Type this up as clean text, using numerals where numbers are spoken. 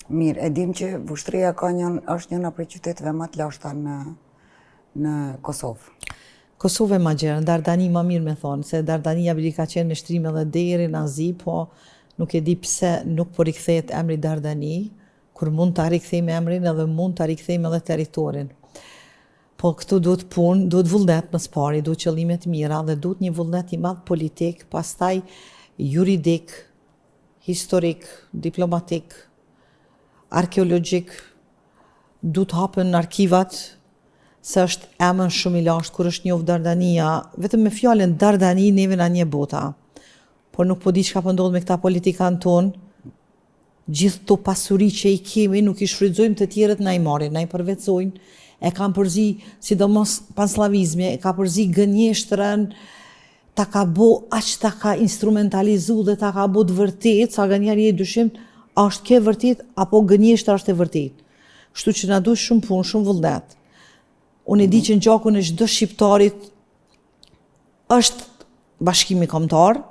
Mirë, e dim që Vushtrria është njëna prej qyteteve më të lashta në Kosovë. Kosovë ma gjerë, Dardani ma mirë me thonë, se Dardania bili ka qenë në shtrime dhe deri në Azi, po nuk e di pse nuk po rikthehet emri Dardani, kur mund të rikthejmë emrin edhe mund të rikthejmë edhe territorin. Po këtu duhet punë, duhet vullnet më spari, duhet qëllimet mira dhe duhet një vullnet i madh politik, pastaj juridik, historik, diplomatik, arkeologjik, duhet hapen arkivat, se është emën shumë i lashtë kur është njohur Dardania, vetëm me fjalën Dardani neve na një bota. Por nuk po di çka po ndodh me këta politikan ton. Gjithë to pasuri që i kemi nuk i shfrytëzojmë të tjerët na i marrin, na i përvetsojnë, e kanë përzi, sidomos panslavizmi, e ka përzi gënjeshtrën, ta ka bo aq ta ka instrumentalizu dhe ta ka bo të vërtet, sa nganjëherë je dyshim, a është kjo vërtet apo gënjeshtra është e vërtet. Kështu që na duhet shumë punë, shumë vullnet. Unë e di që në gjakun e çdo shqiptarit është bashkimi kombëtar,